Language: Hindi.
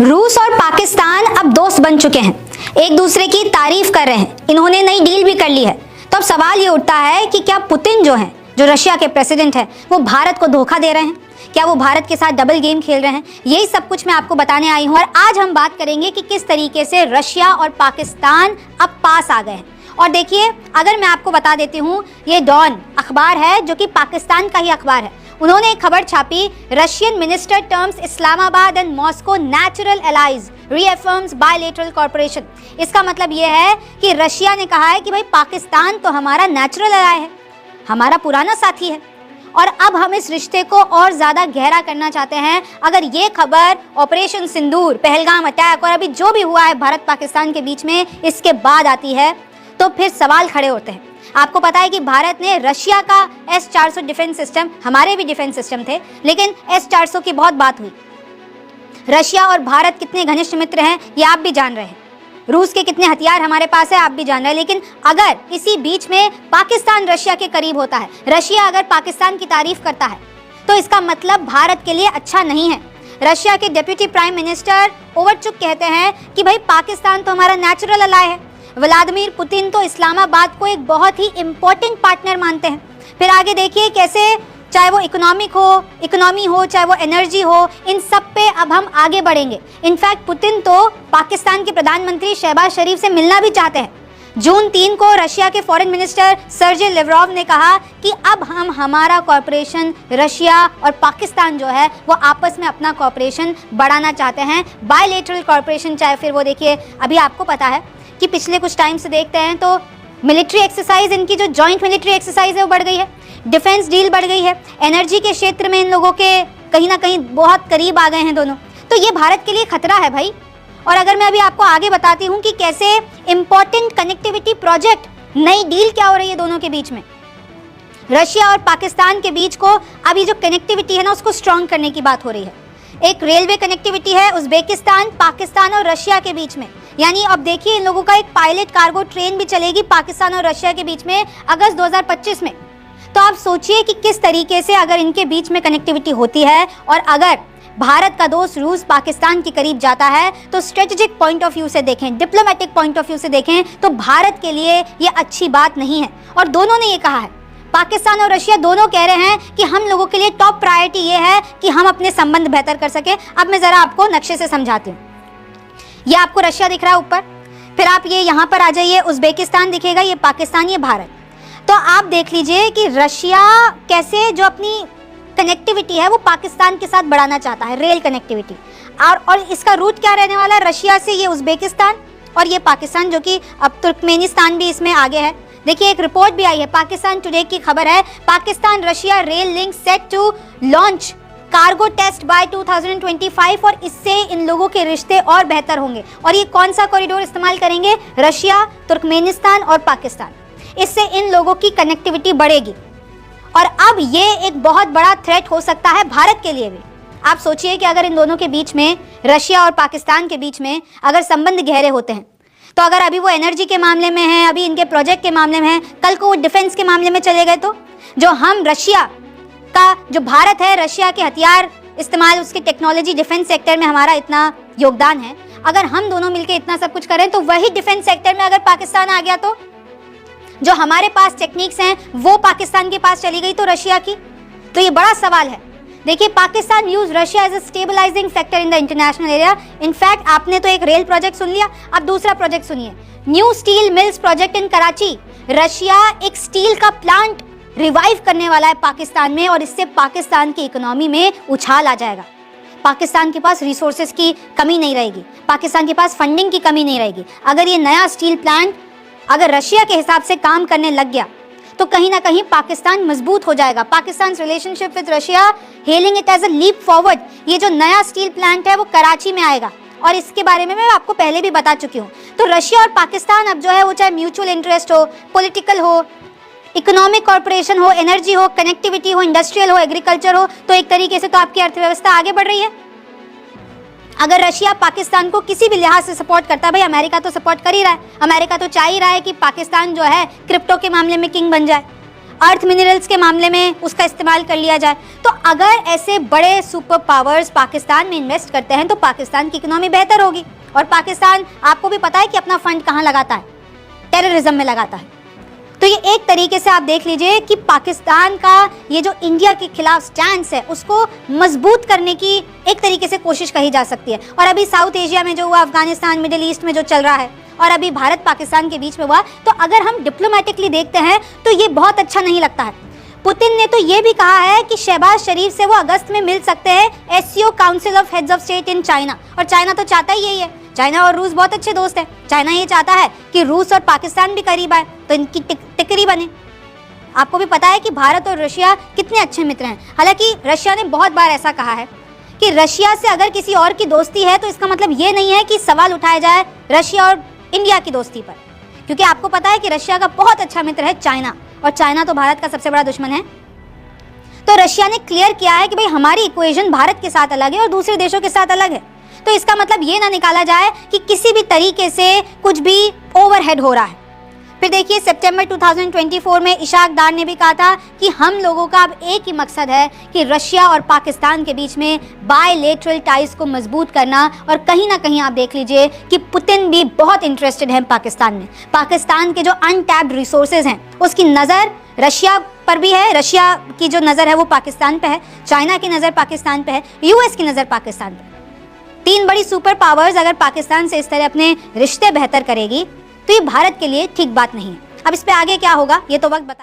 रूस और पाकिस्तान अब दोस्त बन चुके हैं, एक दूसरे की तारीफ कर रहे हैं, इन्होंने नई डील भी कर ली है। तो अब सवाल ये उठता है कि क्या पुतिन जो है, जो रशिया के प्रेसिडेंट हैं, वो भारत को धोखा दे रहे हैं? क्या वो भारत के साथ डबल गेम खेल रहे हैं? यही सब कुछ मैं आपको बताने आई हूँ। और आज हम बात करेंगे कि किस तरीके से रशिया और पाकिस्तान अब पास आ गए हैं। और देखिए, अगर मैं आपको बता देती हूँ, ये डॉन अखबार है जो कि पाकिस्तान का ही अखबार है। उन्होंने एक खबर छापी, Russian minister terms Islamabad and Moscow natural allies रीअफर्म्स bilateral corporation. इसका मतलब ये है कि रशिया ने कहा है कि भाई पाकिस्तान तो हमारा नेचुरल एलाय है, हमारा पुराना साथी है, और अब हम इस रिश्ते को और ज़्यादा गहरा करना चाहते हैं। अगर ये खबर ऑपरेशन सिंदूर, पहलगाम अटैक और अभी जो भी हुआ है भारत पाकिस्तान के बीच में, इसके बाद आती है, तो फिर सवाल खड़े होते हैं। आपको पता है कि भारत ने रशिया का S-400 डिफेंस सिस्टम, हमारे भी डिफेंस सिस्टम थे, लेकिन S-400 की बहुत बात हुई। रशिया और भारत कितने घनिष्ठ मित्र हैं ये आप भी जान रहे हैं, रूस के कितने हथियार हमारे पास है आप भी जान रहे हैं। लेकिन अगर इसी बीच में पाकिस्तान रशिया के करीब होता है, रशिया अगर पाकिस्तान की तारीफ करता है, तो इसका मतलब भारत के लिए अच्छा नहीं है। रशिया के डिप्टी प्राइम मिनिस्टर ओवरचुक कहते हैं कि भाई पाकिस्तान तो हमारा नेचुरल अलाय है। व्लादिमीर पुतिन तो इस्लामाबाद को एक बहुत ही इम्पोर्टेंट पार्टनर मानते हैं। फिर आगे देखिए कैसे, चाहे वो इकोनॉमी हो, चाहे वो एनर्जी हो, इन सब पे अब हम आगे बढ़ेंगे। इनफैक्ट पुतिन तो पाकिस्तान के प्रधानमंत्री शहबाज शरीफ से मिलना भी चाहते हैं। जून 3 को रशिया के फॉरेन मिनिस्टर सर्जी लेवरोव ने कहा कि अब हम हमारा कॉर्पोरेशन, रशिया और पाकिस्तान जो है वो आपस में अपना कॉर्पोरेशन बढ़ाना चाहते हैं, बायलैटरल कॉर्पोरेशन। चाहे फिर वो देखिए, अभी आपको पता है कि पिछले कुछ टाइम से देखते हैं तो मिलिट्री एक्सरसाइज, इनकी जो जॉइंट मिलिट्री एक्सरसाइज है वो बढ़ गई है, डिफेंस डील बढ़ गई है, एनर्जी के क्षेत्र में इन लोगों के कहीं ना कहीं बहुत करीब आ गए हैं दोनों। तो ये भारत के लिए खतरा है भाई। और अगर मैं अभी आपको आगे बताती हूँ कि कैसे इंपॉर्टेंट कनेक्टिविटी प्रोजेक्ट, नई डील क्या हो रही है दोनों के बीच में, रशिया और पाकिस्तान के बीच को अभी जो कनेक्टिविटी है ना, उसको स्ट्रॉन्ग करने की बात हो रही है। एक रेलवे कनेक्टिविटी है उज्बेकिस्तान, पाकिस्तान और रशिया के बीच में। यानी अब देखिए, इन लोगों का एक पायलट कार्गो ट्रेन भी चलेगी पाकिस्तान और रशिया के बीच में अगस्त 2025 में। तो आप सोचिए कि किस तरीके से अगर इनके बीच में कनेक्टिविटी होती है, और अगर भारत का दोस्त रूस पाकिस्तान के करीब जाता है, तो स्ट्रेटेजिक पॉइंट ऑफ व्यू से देखें, डिप्लोमेटिक पॉइंट ऑफ व्यू से देखें, तो भारत के लिए ये अच्छी बात नहीं है। और दोनों ने ये कहा है, पाकिस्तान और रशिया दोनों कह रहे हैं कि हम लोगों के लिए टॉप प्रायोरिटी ये है कि हम अपने संबंध बेहतर कर सकें। अब मैं ज़रा आपको नक्शे से समझाती हूँ। ये आपको रशिया दिख रहा है ऊपर, फिर आप ये यहाँ पर आ जाइए, उज्बेकिस्तान दिखेगा, ये पाकिस्तान, ये भारत। तो आप देख लीजिए कि रशिया कैसे जो अपनी कनेक्टिविटी है वो पाकिस्तान के साथ बढ़ाना चाहता है, रेल कनेक्टिविटी। और इसका रूट क्या रहने वाला है, रशिया से ये उज्बेकिस्तान और ये पाकिस्तान, जो कि अब तुर्कमेनिस्तान भी इसमें आगे है। देखिए, एक रिपोर्ट भी आई है, पाकिस्तान टुडे की खबर है, Pakistan Russia rail link set to launch cargo test by 2025, और इससे इन लोगों के रिश्ते और बेहतर होंगे। और ये कौन सा कॉरिडोर इस्तेमाल करेंगे, रशिया, तुर्कमेनिस्तान और पाकिस्तान। इससे इन लोगों की कनेक्टिविटी बढ़ेगी, और अब ये एक बहुत बड़ा थ्रेट हो सकता है भारत के लिए भी। आप सोचिए कि अगर इन दोनों के बीच में, रशिया और पाकिस्तान के बीच में अगर संबंध गहरे होते हैं, तो अगर अभी वो एनर्जी के मामले में है, अभी इनके प्रोजेक्ट के मामले में है, कल को वो डिफेंस के मामले में चले गए, तो जो हम रशिया का, जो भारत है, रशिया के हथियार इस्तेमाल, उसकी टेक्नोलॉजी, डिफेंस सेक्टर में हमारा इतना योगदान है, अगर हम दोनों मिलकर इतना सब कुछ करें, तो वही डिफेंस सेक्टर में अगर पाकिस्तान आ गया, तो जो हमारे पास टेक्निक्स हैं वो पाकिस्तान के पास चली गई, तो रशिया की। तो ये बड़ा सवाल है। देखिए, Pakistan use Russia as a stabilizing factor in the international area. In fact आपने तो एक रेल प्रोजेक्ट सुन लिया, अब दूसरा प्रोजेक्ट सुनिए, new steel mills project in Karachi. Russia एक स्टील का प्लांट रिवाइव करने वाला है पाकिस्तान में, और इससे पाकिस्तान की इकोनॉमी में उछाल आ जाएगा। पाकिस्तान के पास रिसोर्सेज की कमी नहीं रहेगी, पाकिस्तान के पास फंडिंग की कमी नहीं रहेगी। अगर ये नया स्टील प्लांट अगर रशिया के हिसाब से काम करने लग गया, तो कहीं ना कहीं पाकिस्तान मजबूत हो जाएगा। Pakistan relationship with Russia hailing it as a leap forward. ये जो नया स्टील प्लांट है वो कराची में आएगा, और इसके बारे में मैं आपको पहले भी बता चुकी हूँ। तो रशिया और पाकिस्तान अब जो है वो, चाहे म्यूचुअल इंटरेस्ट हो, पॉलिटिकल हो, इकोनॉमिक कॉर्पोरेशन हो, एनर्जी हो, कनेक्टिविटी हो, इंडस्ट्रियल हो, एग्रीकल्चर हो, तो एक तरीके से तो आपकी अर्थव्यवस्था आगे बढ़ रही है। अगर रशिया पाकिस्तान को किसी भी लिहाज से सपोर्ट करता है, भाई अमेरिका तो सपोर्ट कर ही रहा है, अमेरिका तो चाह ही रहा है कि पाकिस्तान जो है क्रिप्टो के मामले में किंग बन जाए। अर्थ मिनरल्स के मामले में उसका इस्तेमाल कर लिया जाए। तो अगर ऐसे बड़े सुपर पावर्स पाकिस्तान में इन्वेस्ट करते हैं तो पाकिस्तान की इकोनॉमी बेहतर होगी। और पाकिस्तान, आपको भी पता है कि अपना फंड कहाँ लगाता है, टेररिज्म में लगाता है। तो ये एक तरीके से आप देख लीजिए कि पाकिस्तान का ये जो इंडिया के खिलाफ स्टैंड है उसको मजबूत करने की एक तरीके से कोशिश कही जा सकती है। और अभी साउथ एशिया में जो हुआ, अफगानिस्तान, मिडिल ईस्ट में जो चल रहा है, और अभी भारत पाकिस्तान के बीच में हुआ, तो अगर हम डिप्लोमेटिकली देखते हैं तो ये बहुत अच्छा नहीं लगता है। पुतिन ने तो ये भी कहा है कि शहबाज शरीफ से वो अगस्त में मिल सकते हैं, SCO council of heads of state in China. और चाइना तो चाहता ही यही है, चाइना और रूस बहुत अच्छे दोस्त हैं। चाइना ये चाहता है कि रूस और पाकिस्तान भी करीब आए तो इनकी टिकरी बने। आपको भी पता है कि भारत और रशिया कितने अच्छे मित्र हैं। हालांकि रशिया ने बहुत बार ऐसा कहा है कि रशिया से अगर किसी और की दोस्ती है तो इसका मतलब ये नहीं है कि सवाल उठाया जाए रशिया और इंडिया की दोस्ती पर, क्योंकि आपको पता है कि रशिया का बहुत अच्छा मित्र है चाइना, और चाइना तो भारत का सबसे बड़ा दुश्मन है। तो रशिया ने क्लियर किया है कि भाई हमारी इक्वेशन भारत के साथ अलग है और दूसरे देशों के साथ अलग है। तो इसका मतलब ये ना निकाला जाए कि किसी भी तरीके से कुछ भी ओवरहेड हो रहा है। फिर देखिए, सितंबर 2024 में इशाक डार ने भी कहा था कि हम लोगों का अब एक ही मकसद है कि रशिया और पाकिस्तान के बीच में बायलेटरल टाइज को मजबूत करना। और कहीं ना कहीं आप देख लीजिए कि पुतिन भी बहुत इंटरेस्टेड है पाकिस्तान में। पाकिस्तान के जो अनटैप्ड रिसोर्सेज हैं उसकी नज़र रशिया पर भी है, रशिया की जो नज़र है वो पाकिस्तान पे है, चाइना की नज़र पाकिस्तान पे है, यूएस की नज़र पाकिस्तान पे। तीन बड़ी सुपर पावर्स अगर पाकिस्तान से इस तरह अपने रिश्ते बेहतर करेगी तो ये भारत के लिए ठीक बात नहीं है। अब इस पे आगे क्या होगा ये तो वक्त बता